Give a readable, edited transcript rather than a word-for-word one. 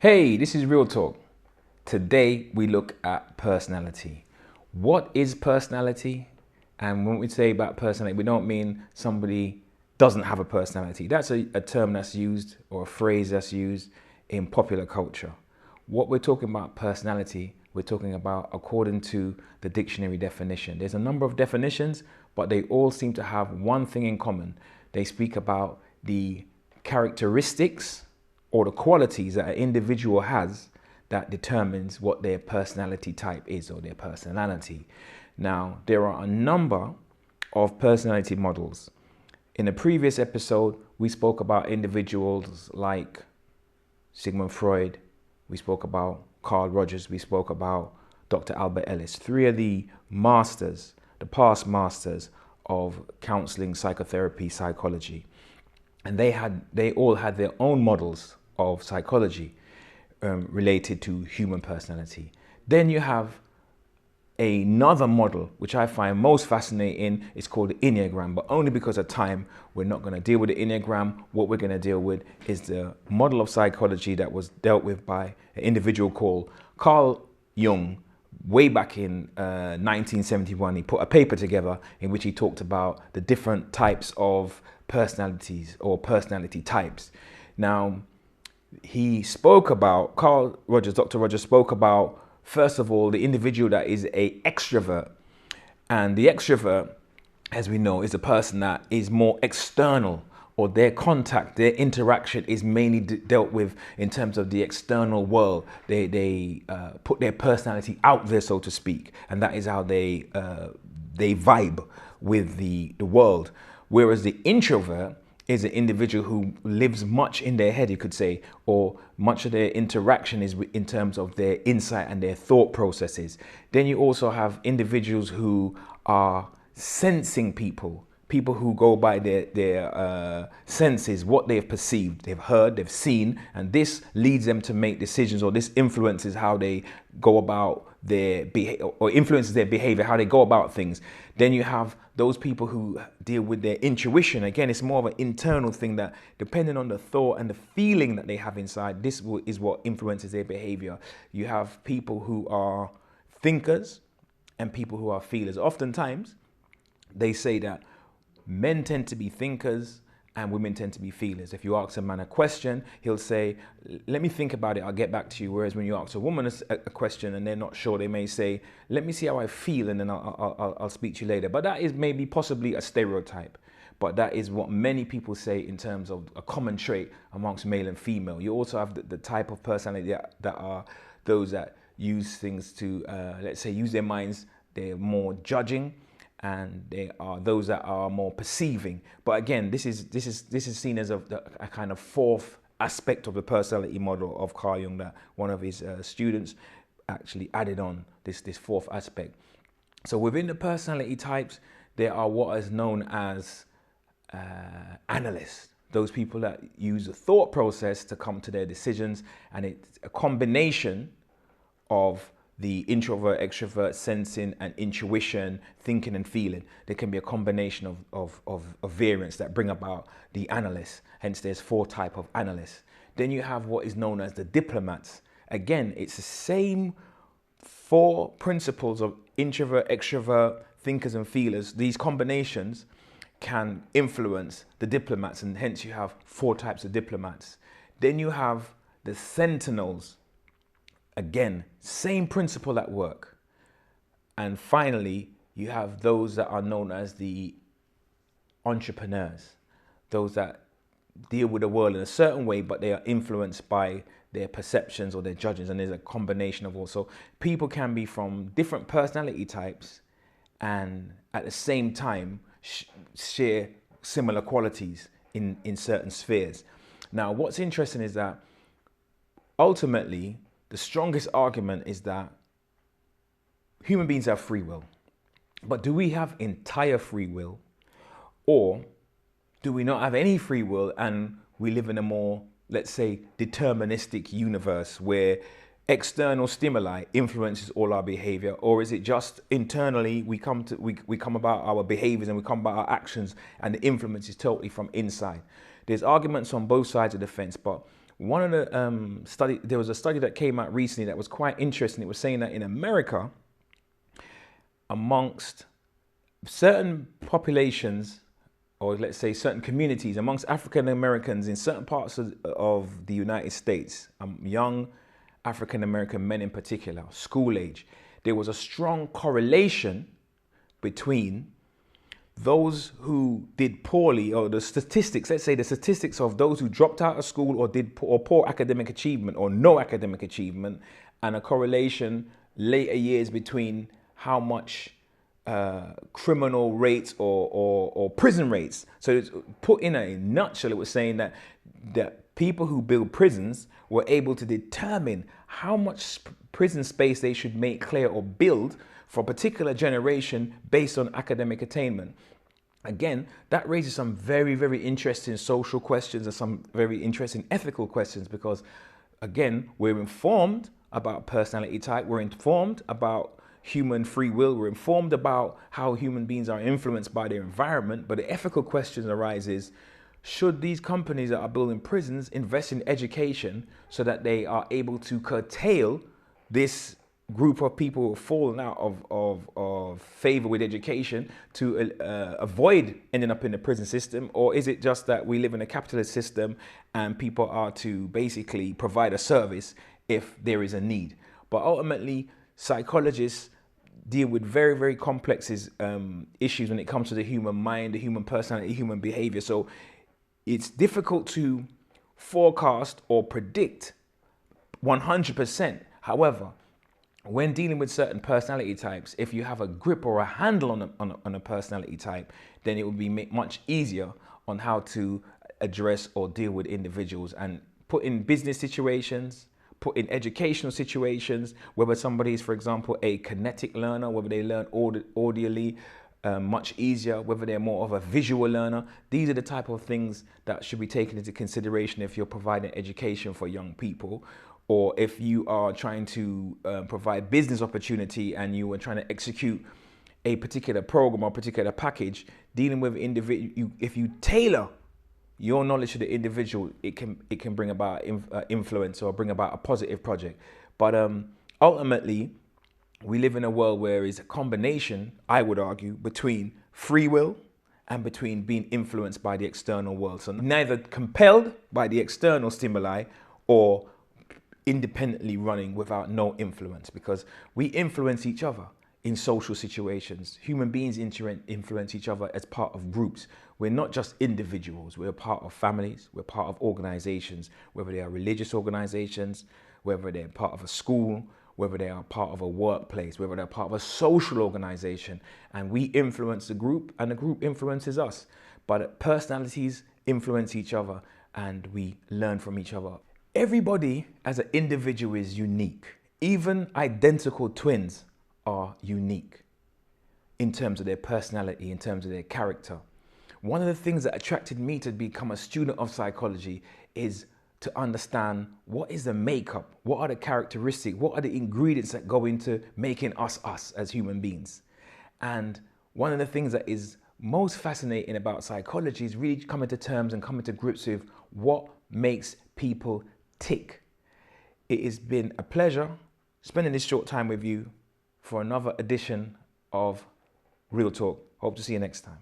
Hey, this is Real Talk. Today we look at personality. What is personality? And when we say about personality, we don't mean somebody doesn't have a personality. That's a term that's used or a phrase that's used in popular culture. What we're talking about personality, we're talking about according to the dictionary definition. There's a number of definitions, but they all seem to have one thing in common. They speak about the characteristics or the qualities that an individual has that determines what their personality type is or their personality. Now, there are a number of personality models. In a previous episode, we spoke about individuals like Sigmund Freud, we spoke about Carl Rogers, we spoke about Dr. Albert Ellis, three of the masters, the past masters of counseling, psychotherapy, psychology. And they all had their own models of psychology related to human personality. Then you have another model, which I find most fascinating. It's called the Enneagram, but only because of time, we're not going to deal with the Enneagram. What we're going to deal with is the model of psychology that was dealt with by an individual called Carl Jung. Way back in 1971, he put a paper together in which he talked about the different types of personalities or personality types. Now, he spoke about, Dr. Rogers spoke about, first of all, the individual that is an extrovert. And the extrovert, as we know, is a person that is more external, or their contact, their interaction is mainly dealt with in terms of the external world. They put their personality out there, so to speak, and that is how they vibe with the world. Whereas the introvert is an individual who lives much in their head, you could say, or much of their interaction is in terms of their insight and their thought processes. Then you also have individuals who are sensing people who go by their senses, what they've perceived, they've heard, they've seen, and this leads them to make decisions, or this influences how they go about their behavior, or influences their behavior, how they go about things. Then you have those people who deal with their intuition. Again, it's more of an internal thing that, depending on the thought and the feeling that they have inside, this is what influences their behavior. You have people who are thinkers and people who are feelers. Oftentimes, they say that men tend to be thinkers and women tend to be feelers. If you ask a man a question, he'll say, let me think about it, I'll get back to you. Whereas when you ask a woman a question and they're not sure, they may say, let me see how I feel and then I'll speak to you later. But that is maybe possibly a stereotype. But that is what many people say in terms of a common trait amongst male and female. You also have the type of personality that are those that use things to, let's say, use their minds. They're more judging, and they are those that are more perceiving. But again, this is seen as a kind of fourth aspect of the personality model of Carl Jung, that one of his students actually added on this fourth aspect. So within the personality types, there are what is known as analysts. Those people that use a thought process to come to their decisions, and it's a combination of the introvert, extrovert, sensing and intuition, thinking and feeling. There can be a combination of variants that bring about the analysts. Hence, there's four types of analysts. Then you have what is known as the diplomats. Again, it's the same four principles of introvert, extrovert, thinkers and feelers. These combinations can influence the diplomats, and hence you have four types of diplomats. Then you have the sentinels. Again, same principle at work. And finally, you have those that are known as the entrepreneurs, those that deal with the world in a certain way, but they are influenced by their perceptions or their judgments. And there's a combination of all. So people can be from different personality types and at the same time share similar qualities in certain spheres. Now, what's interesting is that ultimately, the strongest argument is that human beings have free will. But do we have entire free will? Or do we not have any free will and we live in a more, let's say, deterministic universe where external stimuli influences all our behavior? Or is it just internally we come about our behaviors and we come about our actions, and the influence is totally from inside? There's arguments on both sides of the fence, but one of the there was a study that came out recently that was quite interesting. It was saying that in America, amongst certain populations, or let's say certain communities, amongst African Americans in certain parts of the United States, young African American men in particular, school age, there was a strong correlation between those who did poorly, or the statistics, let's say the statistics of those who dropped out of school or did poor academic achievement or no academic achievement, and a correlation later years between how much criminal rates or prison rates. So it's put in a nutshell, it was saying that people who build prisons were able to determine how much prison space they should make clear or build for a particular generation based on academic attainment. Again, that raises some very, very interesting social questions and some very interesting ethical questions, because again, we're informed about personality type, we're informed about human free will, we're informed about how human beings are influenced by their environment, but the ethical question arises: should these companies that are building prisons invest in education so that they are able to curtail this group of people who have fallen out of favor with education to avoid ending up in the prison system? Or is it just that we live in a capitalist system and people are to basically provide a service if there is a need? But ultimately, psychologists deal with very, very complex issues when it comes to the human mind, the human personality, human behavior. So it's difficult to forecast or predict 100%. However, when dealing with certain personality types, if you have a grip or a handle on a personality type, then it will be much easier on how to address or deal with individuals and put in business situations, put in educational situations, whether somebody is, for example, a kinetic learner, whether they learn audially much easier, whether they're more of a visual learner. These are the type of things that should be taken into consideration if you're providing education for young people, or if you are trying to provide business opportunity and you are trying to execute a particular program or particular package, dealing with individual. If you tailor your knowledge to the individual, it can bring about influence or bring about a positive project. But ultimately, we live in a world where it's a combination, I would argue, between free will and between being influenced by the external world. So neither compelled by the external stimuli or independently running without no influence, because we influence each other in social situations. Human beings influence each other as part of groups. We're not just individuals. We're part of families. We're part of organizations, whether they are religious organizations, whether they're part of a school, whether they are part of a workplace, whether they're part of a social organization. And we influence the group and the group influences us. But personalities influence each other and we learn from each other. Everybody as an individual is unique. Even identical twins are unique in terms of their personality, in terms of their character. One of the things that attracted me to become a student of psychology is to understand what is the makeup, what are the characteristics, what are the ingredients that go into making us as human beings. And one of the things that is most fascinating about psychology is really coming to terms and coming to grips with what makes people tick. It has been a pleasure spending this short time with you for another edition of Real Talk. Hope to see you next time.